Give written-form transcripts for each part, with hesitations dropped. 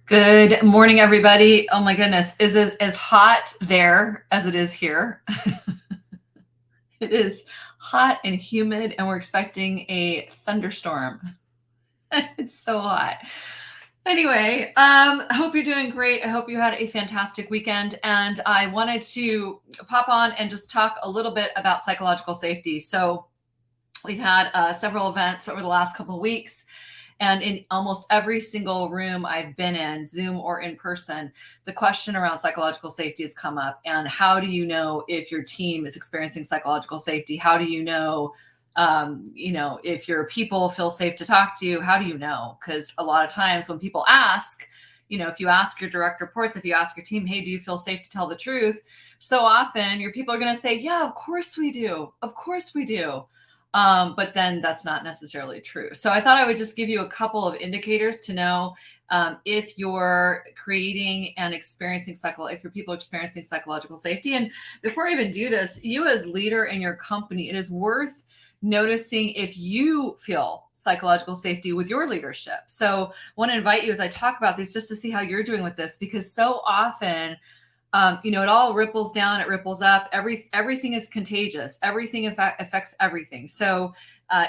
Good morning, everybody. Oh my goodness. Is it as hot there as it is here? It is hot and humid, and we're expecting a thunderstorm. It's so hot. Anyway, I hope you're doing great. I hope you had a fantastic weekend. And I wanted to pop on and just talk a little bit about psychological safety. So, we've had several events over the last couple of weeks. And in almost every single room I've been in, Zoom or in person, the question around psychological safety has come up. And how do you know if your team is experiencing psychological safety? How do you know, if your people feel safe to talk to you? How do you know? Because a lot of times when people ask, if you ask your direct reports, if you ask your team, hey, do you feel safe to tell the truth? So often your people are going to say, yeah, of course we do. Of course we do. But then that's not necessarily true. So I thought I would just give you a couple of indicators to know if you're creating and experiencing if your people are experiencing psychological safety. And before I even do this, you as leader in your company, it is worth noticing if you feel psychological safety with your leadership. So I want to invite you as I talk about these just to see how you're doing with this, because so often it all ripples down, it ripples up. Everything is contagious. Everything affects everything. So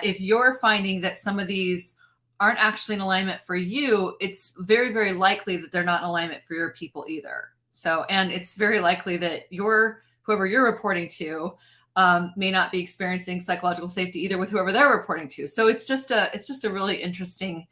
if you're finding that some of these aren't actually in alignment for you, it's very, very likely that they're not in alignment for your people either. So, and it's very likely that whoever you're reporting to may not be experiencing psychological safety either with whoever they're reporting to. So it's just a really interesting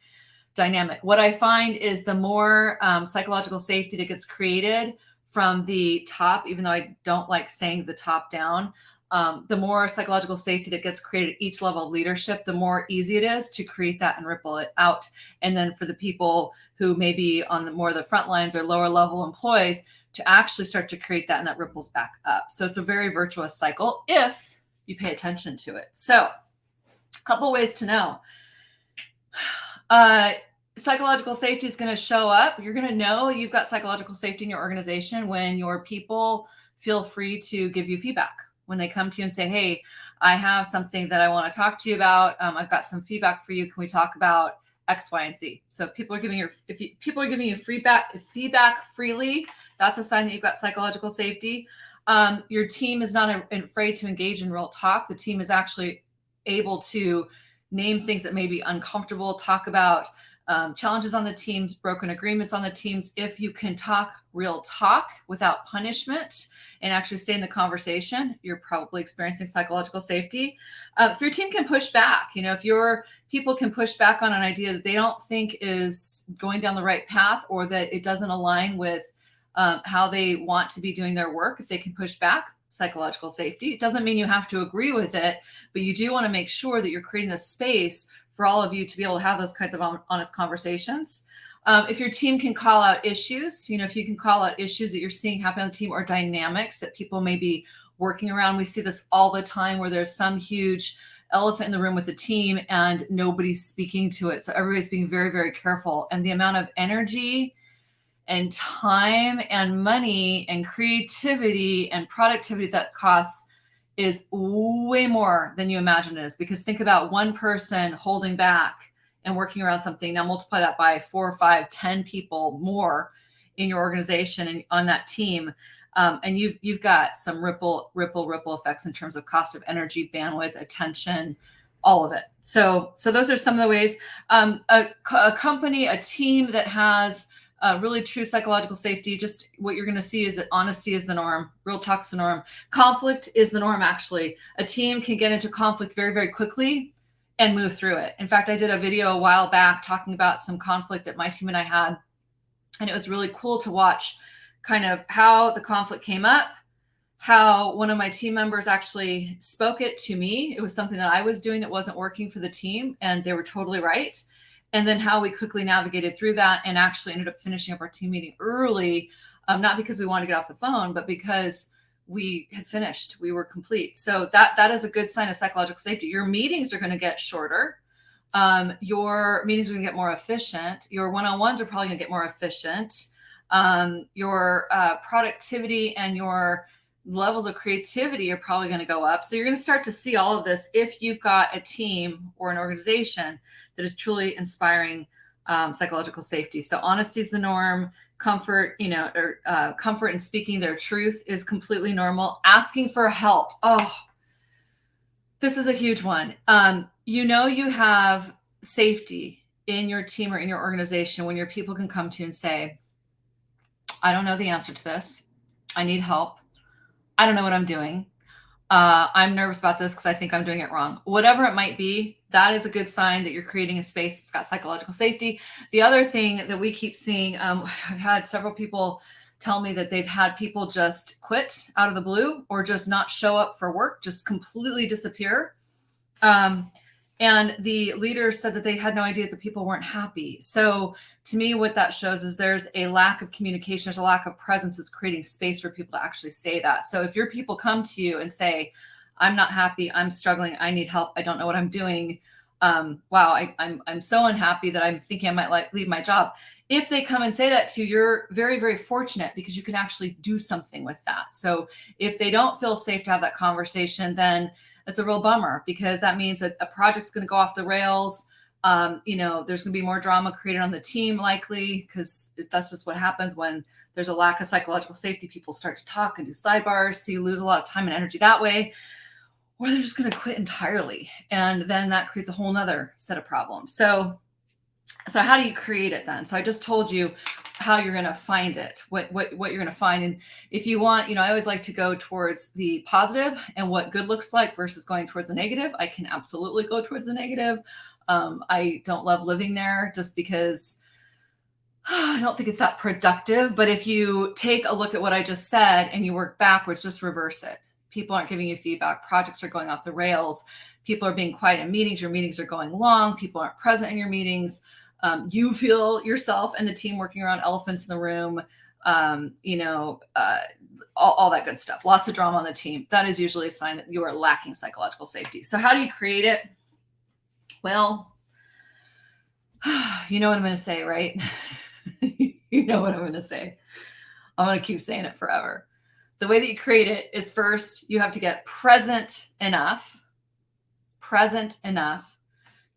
dynamic. What I find is the more psychological safety that gets created from the top, even though I don't like saying the top down, the more psychological safety that gets created at each level of leadership, the more easy it is to create that and ripple it out. And then for the people who may be on the front lines or lower level employees to actually start to create that, and that ripples back up. So it's a very virtuous cycle if you pay attention to it. So a couple ways to know. Psychological safety is going to show up. You're going to know you've got psychological safety in your organization when your people feel free to give you feedback. When they come to you and say, hey, I have something that I want to talk to you about. I've got some feedback for you. Can we talk about X, Y, and Z? So if people are giving you feedback freely, that's a sign that you've got psychological safety. Your team is not afraid to engage in real talk. The team is actually able to name things that may be uncomfortable, talk about challenges on the teams, broken agreements on the teams. If you can talk real talk without punishment and actually stay in the conversation, you're probably experiencing psychological safety. If your team can push back, if your people can push back on an idea that they don't think is going down the right path, or that it doesn't align with how they want to be doing their work, if they can push back, psychological safety. It doesn't mean you have to agree with it, but you do want to make sure that you're creating a space for all of you to be able to have those kinds of honest conversations. If your team can call out issues, if you can call out issues that you're seeing happen on the team, or dynamics that people may be working around. We see this all the time where there's some huge elephant in the room with the team and nobody's speaking to it. So everybody's being very, very careful. And the amount of energy and time and money and creativity and productivity that costs is way more than you imagine it is. Because think about one person holding back and working around something. Now multiply that by 4, 5, 10 people more in your organization and on that team. And you've got some ripple effects in terms of cost of energy, bandwidth, attention, all of it. So those are some of the ways. A company, a team that has really true psychological safety, just what you're going to see is that honesty is the norm. Real talk's the norm. Conflict is the norm, actually. A team can get into conflict very, very quickly and move through it. In fact, I did a video a while back talking about some conflict that my team and I had. And it was really cool to watch kind of how the conflict came up, how one of my team members actually spoke it to me. It was something that I was doing that wasn't working for the team, and they were totally right. And then how we quickly navigated through that and actually ended up finishing up our team meeting early, not because we wanted to get off the phone, but because we had finished, we were complete. So that is a good sign of psychological safety. Your meetings are going to get shorter. Your meetings are going to get more efficient. Your one-on-ones are probably going to get more efficient. Your productivity and your levels of creativity are probably going to go up. So you're going to start to see all of this if you've got a team or an organization that is truly inspiring psychological safety. So honesty is the norm. Comfort, comfort in speaking their truth is completely normal. Asking for help. Oh, this is a huge one. You have safety in your team or in your organization when your people can come to you and say, I don't know the answer to this. I need help. I don't know what I'm doing. I'm nervous about this because I think I'm doing it wrong. Whatever it might be, that is a good sign that you're creating a space that's got psychological safety. The other thing that we keep seeing, I've had several people tell me that they've had people just quit out of the blue or just not show up for work, just completely disappear. And the leaders said that they had no idea that the people weren't happy. So to me, what that shows is there's a lack of communication. There's a lack of presence. It's creating space for people to actually say that. So if your people come to you and say, I'm not happy, I'm struggling, I need help, I don't know what I'm doing. Wow, I'm so unhappy that I'm thinking I might leave my job. If they come and say that to you, you're very, very fortunate because you can actually do something with that. So if they don't feel safe to have that conversation, then it's a real bummer because that means that a project's going to go off the rails. There's going to be more drama created on the team likely because that's just what happens when there's a lack of psychological safety. People start to talk and do sidebars. So you lose a lot of time and energy that way, or they're just going to quit entirely. And then that creates a whole nother set of problems. So how do you create it then? So I just told you how you're going to find it, what you're going to find. And if you want, I always like to go towards the positive and what good looks like versus going towards the negative. I can absolutely go towards the negative. I don't love living there just because I don't think it's that productive. But if you take a look at what I just said and you work backwards, just reverse it. People aren't giving you feedback. Projects are going off the rails. People are being quiet in meetings. Your meetings are going long. People aren't present in your meetings. You feel yourself and the team working around elephants in the room, all that good stuff. Lots of drama on the team. That is usually a sign that you are lacking psychological safety. So how do you create it? Well, you know what I'm going to say, right? You know what I'm going to say. I'm going to keep saying it forever. The way that you create it is first, you have to get present enough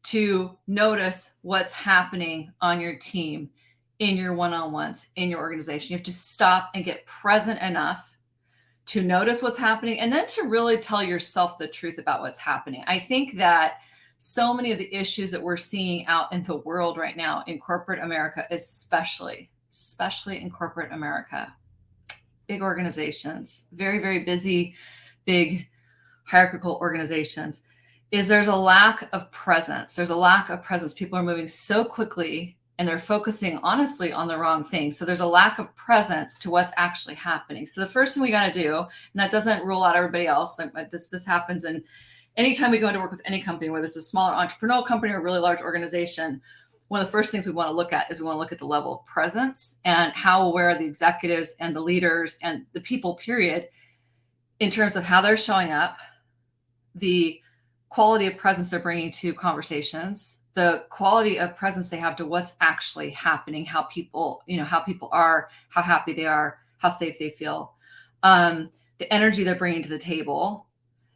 to notice what's happening on your team, in your one-on-ones, in your organization. You have to stop and get present enough to notice what's happening and then to really tell yourself the truth about what's happening. I think that so many of the issues that we're seeing out in the world right now in corporate America, especially in corporate America, big organizations, very, very busy, big hierarchical organizations, is there's a lack of presence. There's a lack of presence. People are moving so quickly and they're focusing honestly on the wrong thing. So there's a lack of presence to what's actually happening. So the first thing we got to do, and that doesn't rule out everybody else. This happens in anytime we go into work with any company, whether it's a smaller entrepreneurial company or a really large organization. One of the first things we want to look at is we want to look at the level of presence and how aware the executives and the leaders and the people, period, in terms of how they're showing up, the quality of presence they're bringing to conversations, the quality of presence they have to what's actually happening, how people are, how happy they are, how safe they feel, the energy they're bringing to the table,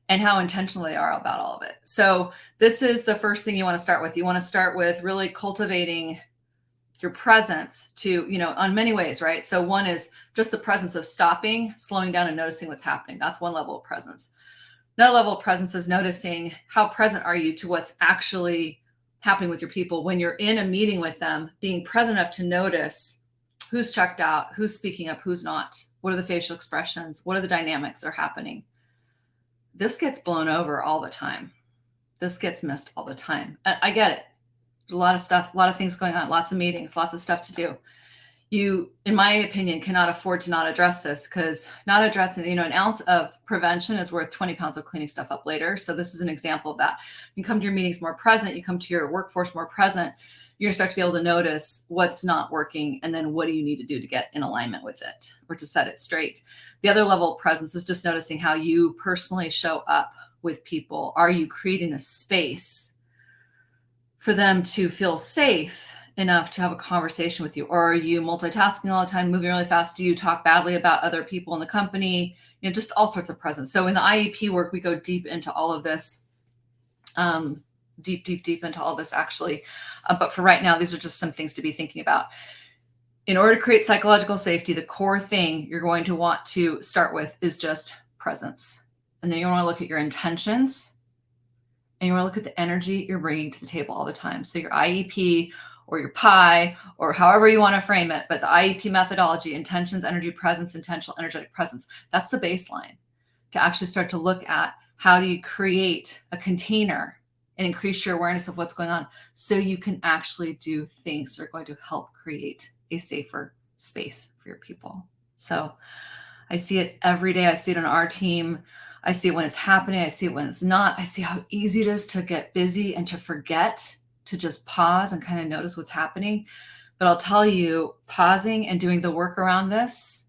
and how intentional they are about all of it. So this is the first thing you want to start with. You want to start with really cultivating your presence to, on many ways, right? So one is just the presence of stopping, slowing down, and noticing what's happening. That's one level of presence. Another level of presence is noticing how present are you to what's actually happening with your people when you're in a meeting with them, being present enough to notice who's checked out, who's speaking up, who's not, what are the facial expressions, what are the dynamics that are happening. This gets blown over all the time. This gets missed all the time. I get it. A lot of stuff, a lot of things going on, lots of meetings, lots of stuff to do. You, in my opinion, cannot afford to not address this because not addressing, an ounce of prevention is worth 20 pounds of cleaning stuff up later. So this is an example of that. You come to your meetings more present, you come to your workforce more present, you're gonna start to be able to notice what's not working and then what do you need to do to get in alignment with it or to set it straight. The other level of presence is just noticing how you personally show up with people. Are you creating a space for them to feel safe enough to have a conversation with you? Or are you multitasking all the time, moving really fast? Do you talk badly about other people in the company? Just all sorts of presence. So in the IEP work, we go deep into all of this. deep into all this actually. But for right now, these are just some things to be thinking about. In order to create psychological safety, the core thing you're going to want to start with is just presence. And then you want to look at your intentions, and you want to look at the energy you're bringing to the table all the time. So your IEP or your PI or however you want to frame it, but the IEP methodology, intentions, energy, presence, intentional, energetic presence, that's the baseline to actually start to look at how do you create a container and increase your awareness of what's going on so you can actually do things that are going to help create a safer space for your people. So I see it every day. I see it on our team. I see it when it's happening. I see it when it's not. I see how easy it is to get busy and to forget to just pause and kind of notice what's happening. But I'll tell you, pausing and doing the work around this,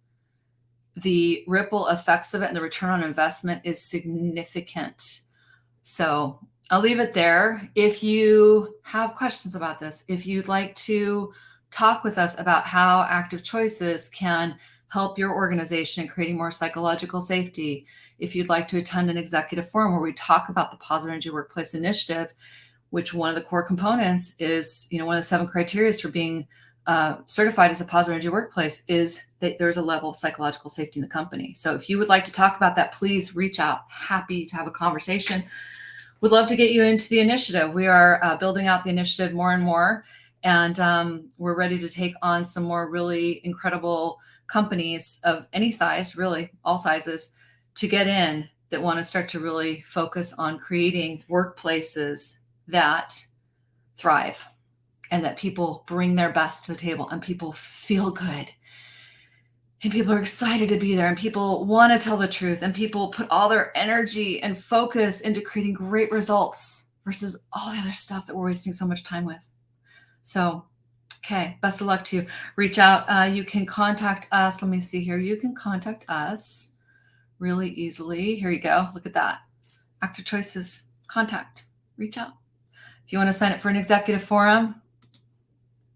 the ripple effects of it and the return on investment is significant. So I'll leave it there. If you have questions about this, if you'd like to talk with us about how active choices can help your organization in creating more psychological safety, if you'd like to attend an executive forum where we talk about the Positive Energy Workplace Initiative, which one of the core components is, one of the 7 criteria for being certified as a positive energy workplace is that there's a level of psychological safety in the company. So if you would like to talk about that, please reach out. Happy to have a conversation. Would love to get you into the initiative. We are building out the initiative more and more, and we're ready to take on some more really incredible companies of any size, really all sizes, to get in that want to start to really focus on creating workplaces that thrive and that people bring their best to the table and people feel good and people are excited to be there and people want to tell the truth and people put all their energy and focus into creating great results versus all the other stuff that we're wasting so much time with. So, okay, best of luck to you. Reach out. You can contact us. Let me see here. You can contact us really easily. Here you go. Look at that. Active Choices, contact, reach out. If you want to sign up for an executive forum,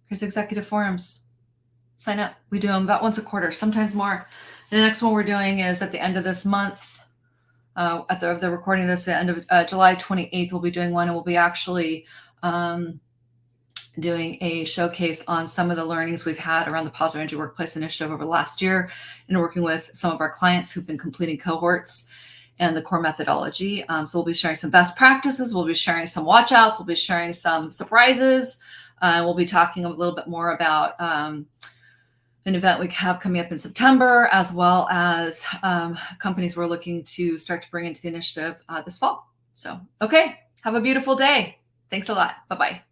here's executive forums. Sign up. We do them about once a quarter, sometimes more. The next one we're doing is at the end of this month. At the recording of this, the end of July 28th, we'll be doing one, and we'll be actually doing a showcase on some of the learnings we've had around the Positive Energy Workplace Initiative over the last year and working with some of our clients who've been completing cohorts and the core methodology. So we'll be sharing some best practices. We'll be sharing some watch outs. We'll be sharing some surprises. We'll be talking a little bit more about an event we have coming up in September, as well as companies we're looking to start to bring into the initiative this fall. So, okay, have a beautiful day. Thanks a lot. Bye-bye.